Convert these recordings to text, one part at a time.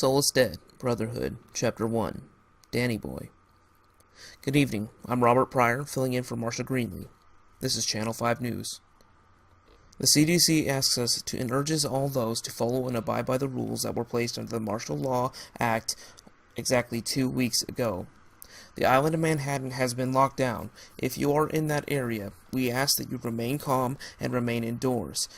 Soulless Dead, Brotherhood, Chapter 1, Danny Boy. Good evening, I'm Robert Pryor, filling in for Marsha Greenlee. This is Channel 5 News. The CDC asks us to and urges all those to follow and abide by the rules that were placed under the Martial Law Act exactly 2 weeks ago. The island of Manhattan has been locked down. If you are in that area, we ask that you remain calm and remain indoors.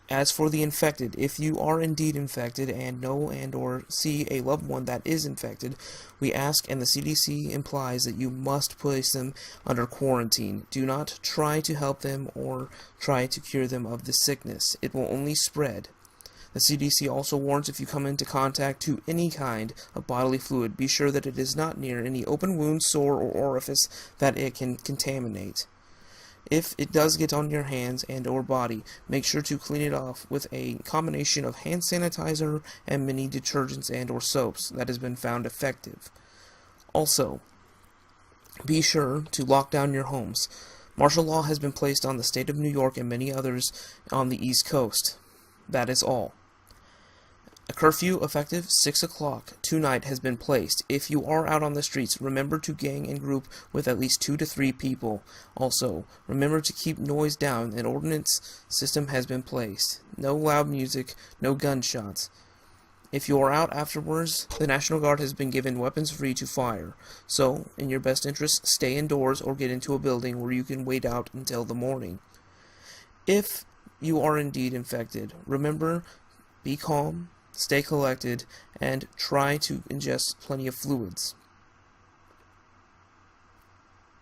As for the infected, if you are indeed infected and know and or see a loved one that is infected, we ask and the CDC implies that you must place them under quarantine. Do not try to help them or try to cure them of the sickness. It will only spread. The CDC also warns if you come into contact to any kind of bodily fluid, be sure that it is not near any open wound, sore, or orifice that it can contaminate. If it does get on your hands and or body, make sure to clean it off with a combination of hand sanitizer and many detergents and or soaps that has been found effective. Also, be sure to lock down your homes. Martial law has been placed on the state of New York and many others on the East Coast. That is all. A curfew effective 6 o'clock tonight has been placed. If you are out on the streets, remember to gang and group with at least 2 to 3 people. Also, remember to keep noise down. An ordnance system has been placed. No loud music, no gunshots. If you are out afterwards, the National Guard has been given weapons free to fire. So, in your best interest, stay indoors or get into a building where you can wait out until the morning. If you are indeed infected, remember, be calm, stay collected, and try to ingest plenty of fluids.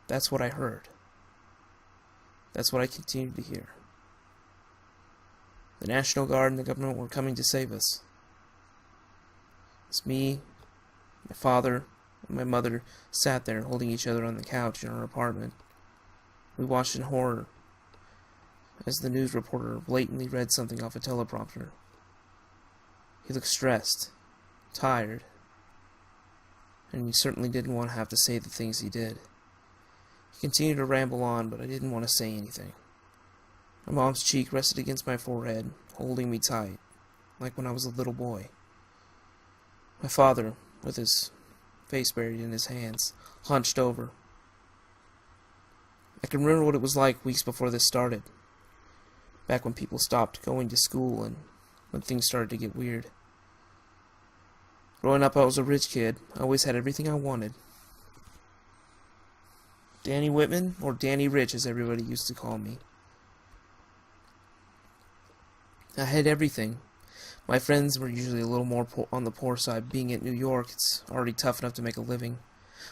That's what I heard. That's what I continue to hear. The National Guard and the government were coming to save us. It's me, my father, and my mother sat there holding each other on the couch in our apartment. We watched in horror as the news reporter blatantly read something off a teleprompter. He looked stressed, tired, and he certainly didn't want to have to say the things he did. He continued to ramble on, but I didn't want to say anything. My mom's cheek rested against my forehead, holding me tight, like when I was a little boy. My father, with his face buried in his hands, hunched over. I can remember what it was like weeks before this started, back when people stopped going to school and when things started to get weird. Growing up, I was a rich kid. I always had everything I wanted. Danny Whitman, or Danny Rich as everybody used to call me. I had everything. My friends were usually a little more on the poor side. Being at New York, it's already tough enough to make a living.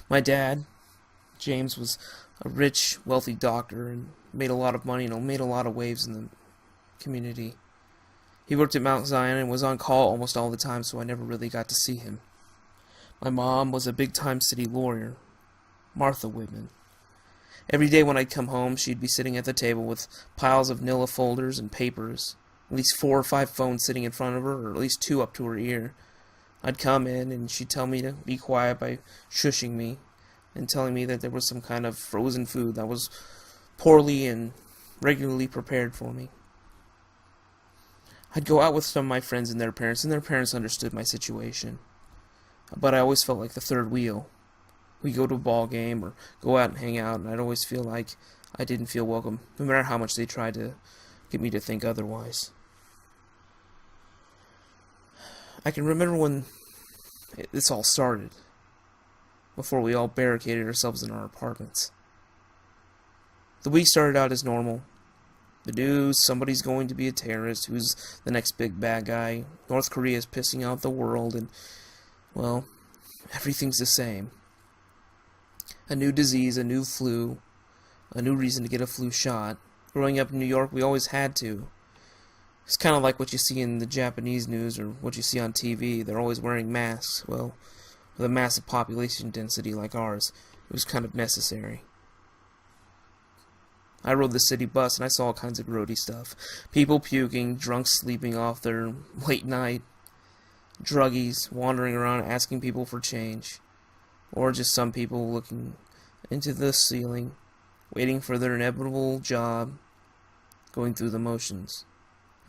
My dad, James, was a rich, wealthy doctor and made a lot of money and made a lot of waves in the community. He worked at Mount Zion and was on call almost all the time, so I never really got to see him. My mom was a big-time city lawyer, Martha Whitman. Every day when I'd come home, she'd be sitting at the table with piles of Nilla folders and papers, at least 4 or 5 phones sitting in front of her, or at least 2 up to her ear. I'd come in, and she'd tell me to be quiet by shushing me and telling me that there was some kind of frozen food that was poorly and regularly prepared for me. I'd go out with some of my friends and their parents understood my situation. But I always felt like the third wheel. We'd go to a ball game or go out and hang out, and I'd always feel like I didn't feel welcome, no matter how much they tried to get me to think otherwise. I can remember when this all started, before we all barricaded ourselves in our apartments. The week started out as normal. The news, somebody's going to be a terrorist, who's the next big bad guy, North Korea's pissing out the world, and, well, everything's the same. A new disease, a new flu, a new reason to get a flu shot. Growing up in New York, we always had to. It's kind of like what you see in the Japanese news or what you see on TV. They're always wearing masks. Well, with a massive population density like ours, it was kind of necessary. I rode the city bus and I saw all kinds of grody stuff. People puking, drunks sleeping off their late night, druggies wandering around asking people for change, or just some people looking into the ceiling, waiting for their inevitable job, going through the motions,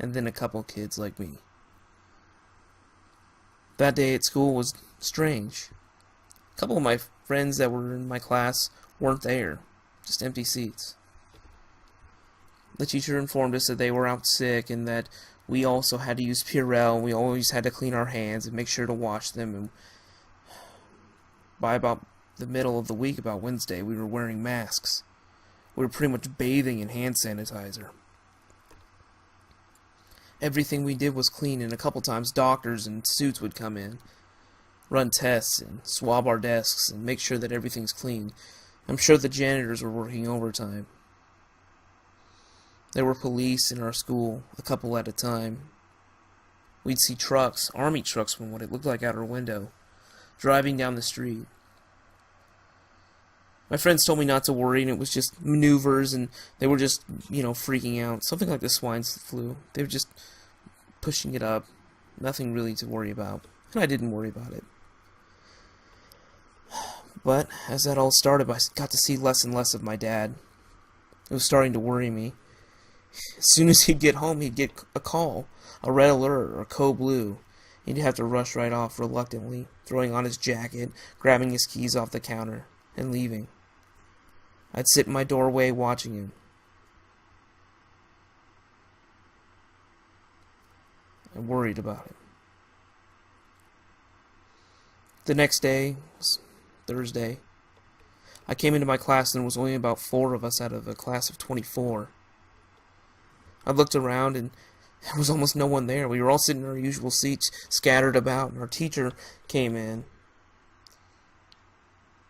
and then a couple kids like me. That day at school was strange. A couple of my friends that were in my class weren't there, just empty seats. The teacher informed us that they were out sick and that we also had to use Purell, and we always had to clean our hands and make sure to wash them. And by about the middle of the week, about Wednesday, we were wearing masks. We were pretty much bathing in hand sanitizer. Everything we did was clean, and a couple times doctors in suits would come in, run tests, and swab our desks, and make sure that everything's clean. I'm sure the janitors were working overtime. There were police in our school, a couple at a time. We'd see trucks, army trucks from what it looked like out our window, driving down the street. My friends told me not to worry, and it was just maneuvers, and they were just, freaking out. Something like the swine flu. They were just pushing it up. Nothing really to worry about. And I didn't worry about it. But as that all started, I got to see less and less of my dad. It was starting to worry me. As soon as he'd get home, he'd get a call, a red alert, or a code blue. He'd have to rush right off reluctantly, throwing on his jacket, grabbing his keys off the counter, and leaving. I'd sit in my doorway watching him. I worried about him. The next day was Thursday. I came into my class and there was only about 4 of us out of a class of 24. I looked around and there was almost no one there. We were all sitting in our usual seats, scattered about, and our teacher came in.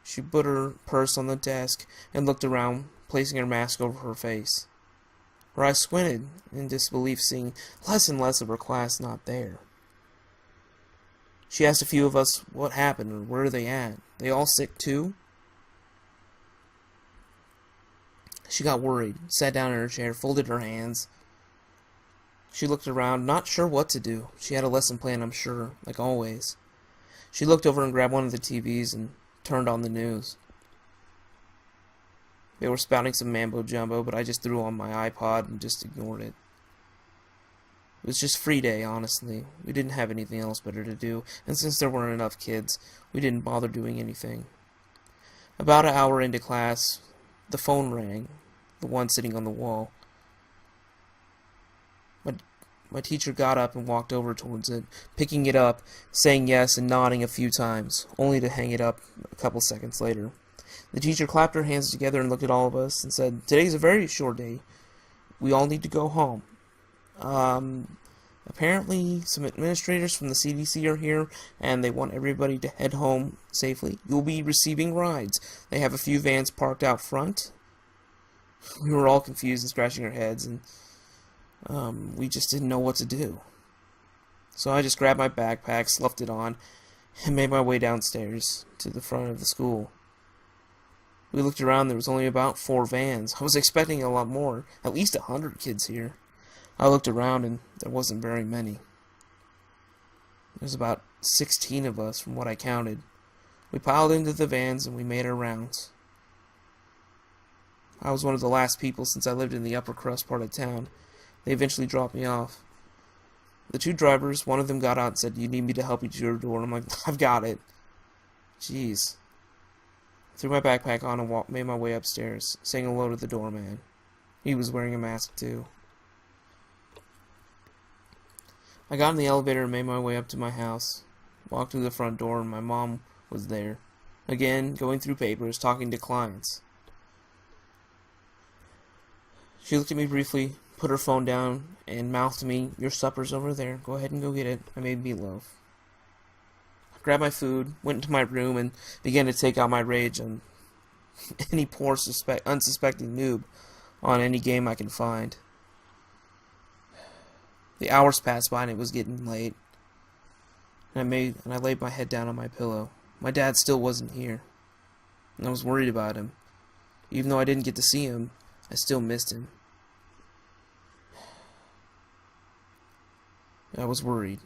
She put her purse on the desk and looked around, placing her mask over her face. Her eyes squinted in disbelief, seeing less and less of her class not there. She asked a few of us what happened or where are they at. They all sick too? She got worried, sat down in her chair, folded her hands. She looked around, not sure what to do. She had a lesson plan, I'm sure, like always. She looked over and grabbed one of the TVs and turned on the news. They were spouting some mambo jumbo, but I just threw on my iPod and just ignored it. It was just free day, honestly. We didn't have anything else better to do, and since there weren't enough kids, we didn't bother doing anything. About an hour into class, the phone rang, the one sitting on the wall. My teacher got up and walked over towards it, picking it up, saying yes and nodding a few times, only to hang it up a couple seconds later. The teacher clapped her hands together and looked at all of us and said, "Today's a very short day. We all need to go home. Apparently some administrators from the CDC are here and they want everybody to head home safely. You'll be receiving rides. They have a few vans parked out front." We were all confused and scratching our heads, and we just didn't know what to do. So I just grabbed my backpack, sloughed it on, and made my way downstairs to the front of the school. We looked around, there was only about 4 vans. I was expecting a lot more, at least 100 kids here. I looked around and there wasn't very many. There was about 16 of us from what I counted. We piled into the vans and we made our rounds. I was one of the last people since I lived in the upper crust part of town. They eventually dropped me off. The 2 drivers, one of them got out and said, "You need me to help you to your door?" And I'm like, "I've got it." Jeez. I threw my backpack on and made my way upstairs, saying hello to the doorman. He was wearing a mask too. I got in the elevator and made my way up to my house. Walked through the front door and my mom was there. Again, going through papers, talking to clients. She looked at me briefly, put her phone down, and mouthed to me, "Your supper's over there. Go ahead and go get it. I made meatloaf." I grabbed my food, went into my room, and began to take out my rage on any poor, unsuspecting noob on any game I can find. The hours passed by and it was getting late. And I laid my head down on my pillow. My dad still wasn't here. And I was worried about him. Even though I didn't get to see him, I still missed him. I was worried.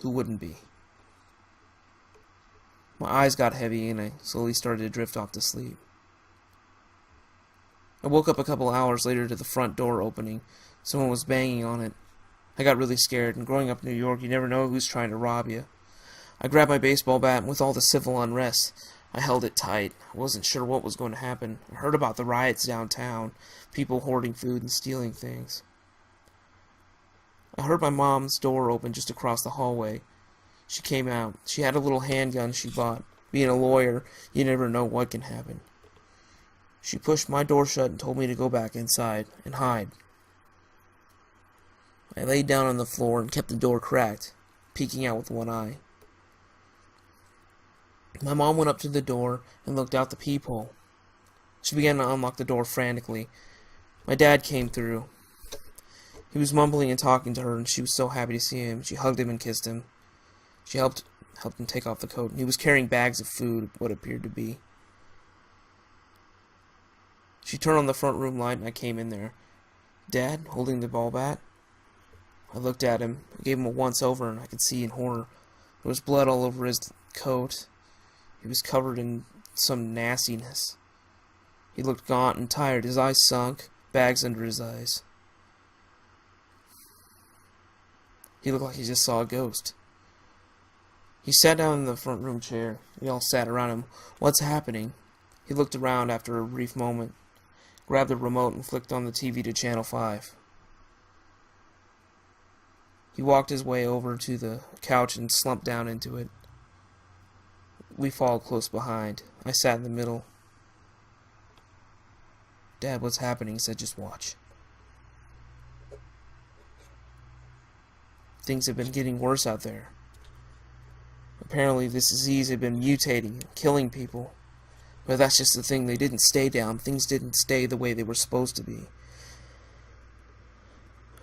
Who wouldn't be? My eyes got heavy and I slowly started to drift off to sleep. I woke up a couple hours later to the front door opening. Someone was banging on it. I got really scared, and growing up in New York, you never know who's trying to rob you. I grabbed my baseball bat, and with all the civil unrest, I held it tight. I wasn't sure what was going to happen. I heard about the riots downtown, people hoarding food and stealing things. I heard my mom's door open just across the hallway. She came out. She had a little handgun she bought. Being a lawyer, you never know what can happen. She pushed my door shut and told me to go back inside and hide. I laid down on the floor and kept the door cracked, peeking out with one eye. My mom went up to the door and looked out the peephole. She began to unlock the door frantically. My dad came through. He was mumbling and talking to her, and she was so happy to see him. She hugged him and kissed him. She helped him take off the coat, and he was carrying bags of food, what appeared to be. She turned on the front room light, and I came in there. Dad, holding the ball bat. I looked at him. I gave him a once-over, and I could see in horror. There was blood all over his coat. He was covered in some nastiness. He looked gaunt and tired, his eyes sunk, bags under his eyes. He looked like he just saw a ghost. He sat down in the front room chair. We all sat around him. What's happening? He looked around after a brief moment, grabbed the remote and flicked on the TV to Channel 5. He walked his way over to the couch and slumped down into it. We followed close behind. I sat in the middle. Dad, what's happening? He said, just watch. Things have been getting worse out there. Apparently this disease had been mutating and killing people. But that's just the thing, they didn't stay down. Things didn't stay the way they were supposed to be.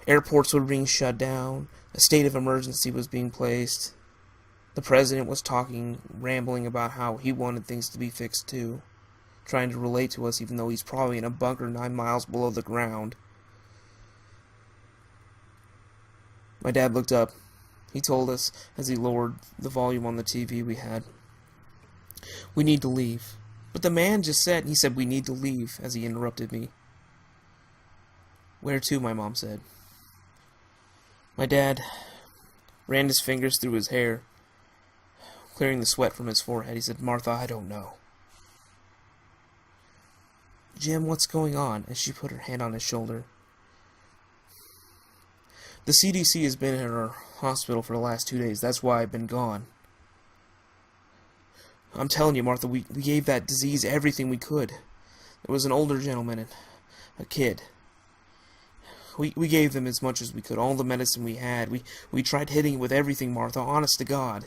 Airports were being shut down. A state of emergency was being placed. The president was talking, rambling about how he wanted things to be fixed too. Trying to relate to us even though he's probably in a bunker 9 miles below the ground. My dad looked up. He told us as he lowered the volume on the TV we had. We need to leave. But the man just said, he said we need to leave as he interrupted me. Where to? My mom said. My dad ran his fingers through his hair, clearing the sweat from his forehead. He said, Martha, I don't know. Jim, what's going on? As she put her hand on his shoulder. The CDC has been in our hospital for the last 2 days. That's why I've been gone. I'm telling you, Martha, we gave that disease everything we could. There was an older gentleman and a kid. We gave them as much as we could, all the medicine we had. We tried hitting it with everything, Martha, honest to God.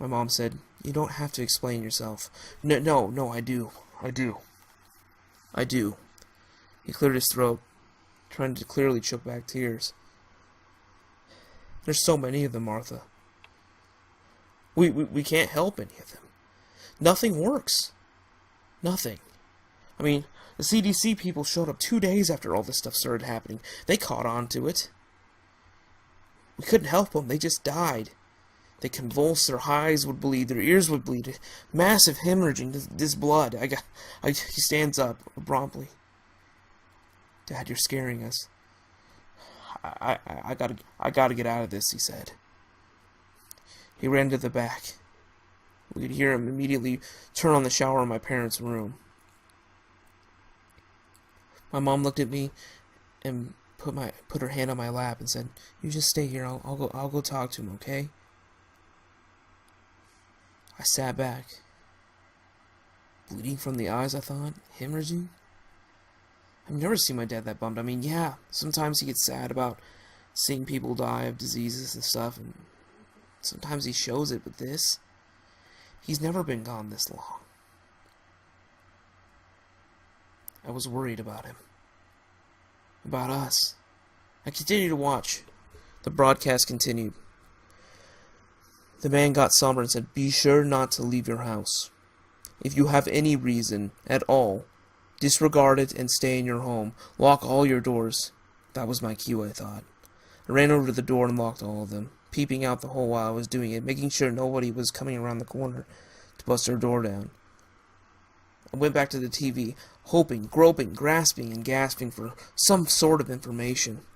My mom said, you don't have to explain yourself. No, I do. He cleared his throat, trying to clearly choke back tears. There's so many of them, Martha. We can't help any of them. Nothing works. Nothing. I mean, the CDC people showed up 2 days after all this stuff started happening. They caught on to it. We couldn't help them. They just died. They convulsed. Their eyes would bleed. Their ears would bleed. Massive hemorrhaging. This blood. He stands up promptly. Dad, you're scaring us. I gotta get out of this, he said. He ran to the back. We could hear him immediately turn on the shower in my parents' room. My mom looked at me and put her hand on my lap and said, "You just stay here. I'll go talk to him, okay?" I sat back. Bleeding from the eyes, I thought. Hemorrhaging? I've never seen my dad that bummed. I mean, yeah, sometimes he gets sad about seeing people die of diseases and stuff, and sometimes he shows it, but this, he's never been gone this long. I was worried about him. About us. I continued to watch. The broadcast continued. The man got somber and said, "Be sure not to leave your house. If you have any reason at all, disregard it and stay in your home. Lock all your doors." That was my cue, I thought. I ran over to the door and locked all of them, peeping out the hole while I was doing it, making sure nobody was coming around the corner to bust our door down. I went back to the TV, hoping, groping, grasping, and gasping for some sort of information.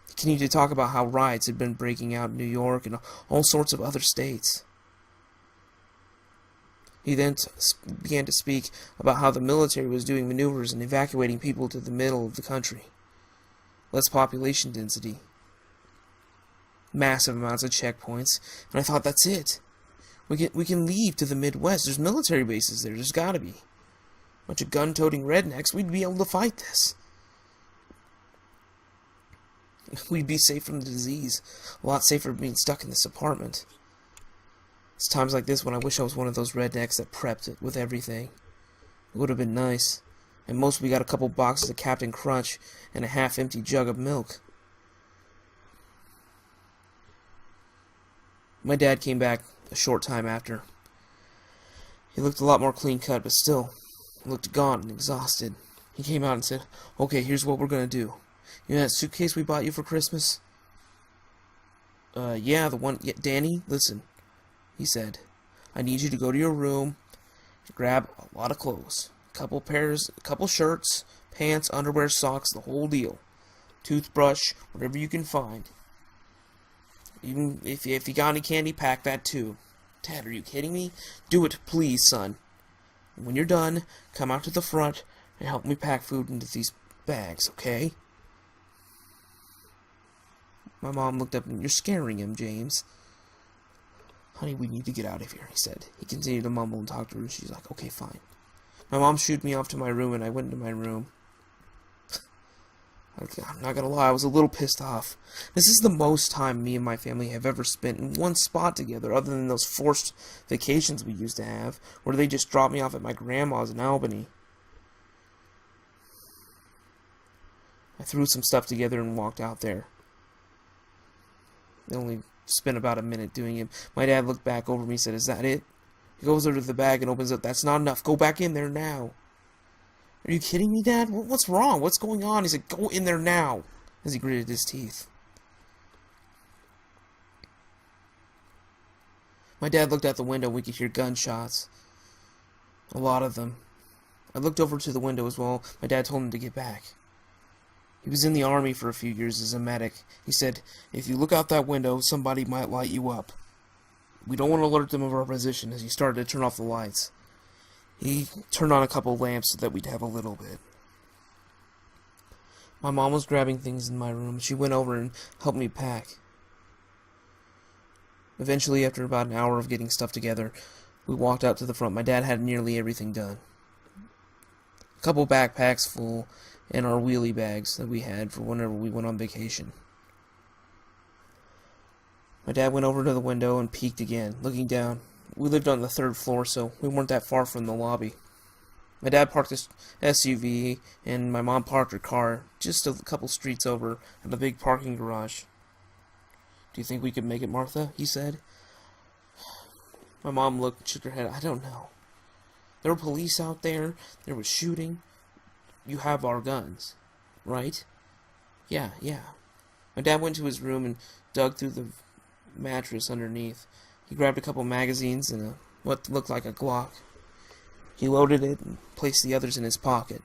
He continued to talk about how riots had been breaking out in New York and all sorts of other states. He then began to speak about how the military was doing maneuvers and evacuating people to the middle of the country. Less population density. Massive amounts of checkpoints. And I thought, that's it. We can leave to the Midwest. There's military bases there. There's gotta be. Bunch of gun-toting rednecks. We'd be able to fight this. We'd be safe from the disease. A lot safer than being stuck in this apartment. It's times like this when I wish I was one of those rednecks that prepped it with everything. It would have been nice. At most we got a couple boxes of Captain Crunch and a half-empty jug of milk. My dad came back a short time after. He looked a lot more clean-cut, but still looked gaunt and exhausted. He came out and said, "Okay, here's what we're gonna do. You know that suitcase we bought you for Christmas?" Yeah, the one... Yeah, Danny, listen," he said. "I need you to go to your room and grab a lot of clothes. A couple shirts, pants, underwear, socks, the whole deal. Toothbrush, whatever you can find. Even if you got any candy, pack that too." "Dad, are you kidding me?" "Do it, please, son. And when you're done, come out to the front and help me pack food into these bags, okay?" My mom looked up and, "You're scaring him, James." "Honey, we need to get out of here," he said. He continued to mumble and talk to her, and she's like, "Okay, fine." My mom shooed me off to my room, and I went into my room. I'm not gonna lie, I was a little pissed off. This is the most time me and my family have ever spent in one spot together, other than those forced vacations we used to have, where they just dropped me off at my grandma's in Albany. I threw some stuff together and walked out there. I only spent about a minute doing it. My dad looked back over me and said, "Is that it?" He goes over to the bag and opens it. "That's not enough. Go back in there now." "Are you kidding me, Dad? What's wrong? What's going on?" He said, "Go in there now," as he gritted his teeth. My dad looked out the window and we could hear gunshots. A lot of them. I looked over to the window as well. My dad told him to get back. He was in the army for a few years as a medic. He said, "If you look out that window, somebody might light you up. We don't want to alert them of our position," as he started to turn off the lights. He turned on a couple lamps so that we'd have a little bit. My mom was grabbing things in my room. She went over and helped me pack. Eventually, after about an hour of getting stuff together, we walked out to the front. My dad had nearly everything done. A couple backpacks full, and our wheelie bags that we had for whenever we went on vacation. My dad went over to the window and peeked again, looking down. We lived on the 3rd floor, so we weren't that far from the lobby. My dad parked his SUV, and my mom parked her car just a couple streets over at a big parking garage. "Do you think we could make it, Martha?" he said. My mom looked and shook her head. "I don't know. There were police out there. There was shooting. You have our guns, right?" Yeah. My dad went to his room and dug through the mattress underneath. He grabbed a couple magazines and what looked like a Glock. He loaded it and placed the others in his pocket.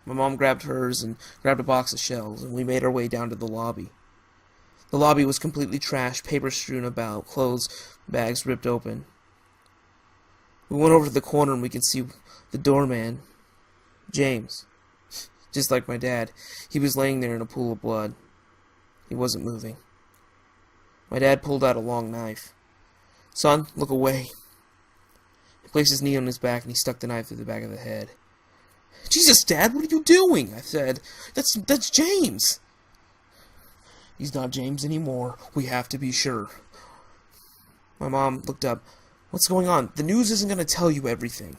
My mom grabbed hers and grabbed a box of shells, and we made our way down to the lobby. The lobby was completely trashed, paper strewn about, clothes, bags ripped open. We went over to the corner and we could see the doorman, James. Just like my dad, he was laying there in a pool of blood. He wasn't moving. My dad pulled out a long knife. "Son, look away." He placed his knee on his back and he stuck the knife through the back of the head. "Jesus, Dad, what are you doing?" I said. That's James." "He's not James anymore. We have to be sure." My mom looked up. "What's going on? The news isn't going to tell you everything."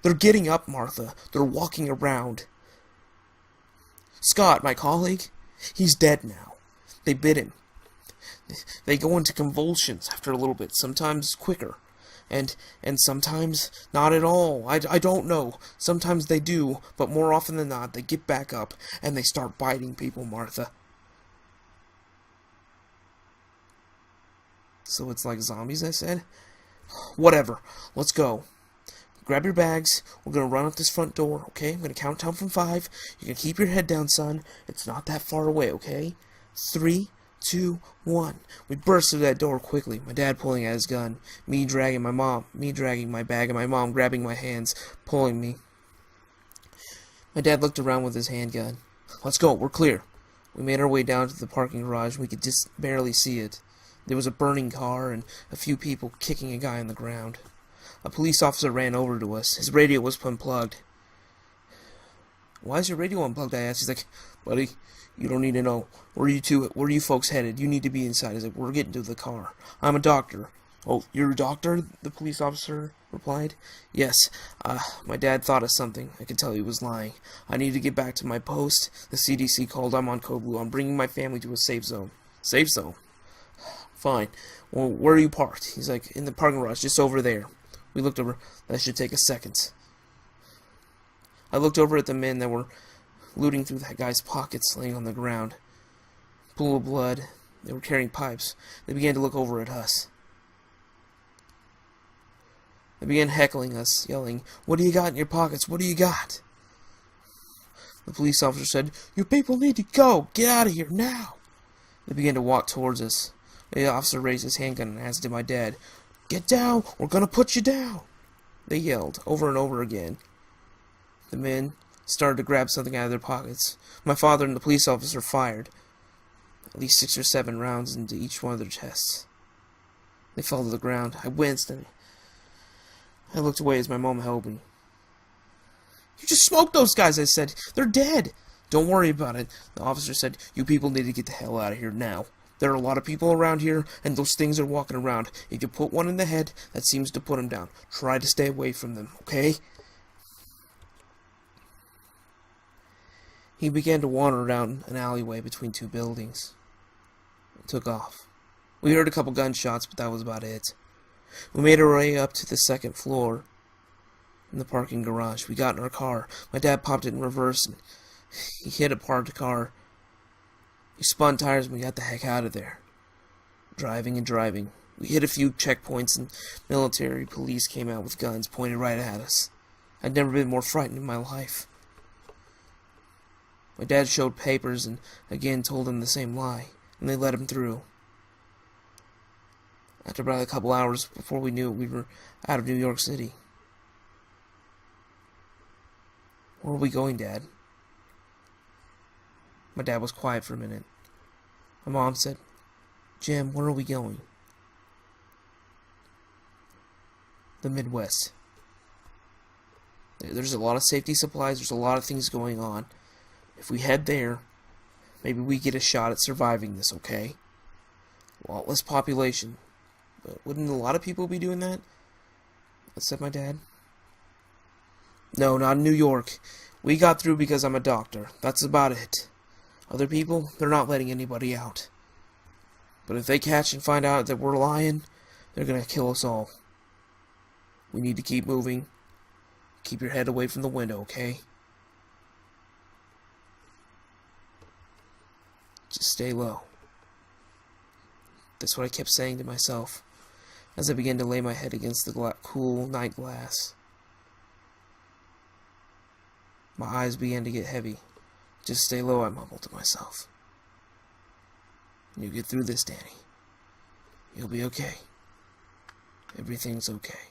"They're getting up, Martha. They're walking around. Scott, my colleague, he's dead now. They bit him. They go into convulsions after a little bit, sometimes quicker, and sometimes not at all. I don't know. Sometimes they do, but more often than not, they get back up, and they start biting people, Martha." "So it's like zombies," I said. "Whatever. Let's go. Grab your bags. We're going to run up this front door, okay? I'm going to count down from 5. You can keep your head down, son. It's not that far away, okay? 3, 2, 1. We burst through that door quickly, my dad pulling at his gun, me dragging my bag, and my mom grabbing my hands, pulling me. My dad looked around with his handgun. Let's go, we're clear. We made our way down to the parking garage. We could just barely see it. There was a burning car and a few people kicking a guy on the ground. A police officer ran over to us. His radio was unplugged. Why is your radio unplugged? I asked. He's like, buddy, you don't need to know. Where are you folks headed? You need to be inside. He's like, we're getting to the car. I'm a doctor. Oh, you're a doctor? The police officer replied. Yes. My dad thought of something. I could tell he was lying. I need to get back to my post. The CDC called. I'm on code blue. I'm bringing my family to a safe zone. Safe zone? Fine. Well, where are you parked? He's like, in the parking garage, just over there. We looked over. That should take a second. I looked over at the men that were looting through that guy's pockets, laying on the ground. Pool of blood. They were carrying pipes. They began to look over at us. They began heckling us, yelling, "What do you got in your pockets? What do you got?" The police officer said, "You people need to go. Get out of here now." They began to walk towards us. The officer raised his handgun and asked my dad, "Get down. We're going to put you down." They yelled over and over again. The men started to grab something out of their pockets. My father and the police officer fired at least 6 or 7 rounds into each one of their chests. They fell to the ground. I winced and I looked away as my mom held me. "You just smoked those guys," I said. "They're dead." "Don't worry about it," the officer said. "You people need to get the hell out of here now. There are a lot of people around here, and those things are walking around. If you put one in the head, that seems to put him down. Try to stay away from them, okay?" He began to wander down an alleyway between 2 buildings. It took off. We heard a couple gunshots, but that was about it. We made our way up to the 2nd floor in the parking garage. We got in our car. My dad popped it in reverse, and he hit a parked car. He spun tires, and we got the heck out of there. Driving and driving. We hit a few checkpoints, and military police came out with guns pointed right at us. I'd never been more frightened in my life. My dad showed papers and again told them the same lie, and they let him through. After about a couple hours, before we knew it, we were out of New York City. "Where are we going, Dad?" My dad was quiet for a minute. My mom said, "Jim, where are we going?" "The Midwest. There's a lot of safety supplies, there's a lot of things going on. If we head there, maybe we get a shot at surviving this, okay? A lot less population. But wouldn't a lot of people be doing that?" said my dad. "No, not in New York. We got through because I'm a doctor. That's about it. Other people, they're not letting anybody out. But if they catch and find out that we're lying, they're gonna kill us all. We need to keep moving. Keep your head away from the window, okay? Just stay low." That's what I kept saying to myself as I began to lay my head against the cool night glass. My eyes began to get heavy. "Just stay low," I mumbled to myself. "You get through this, Danny. You'll be okay. Everything's okay."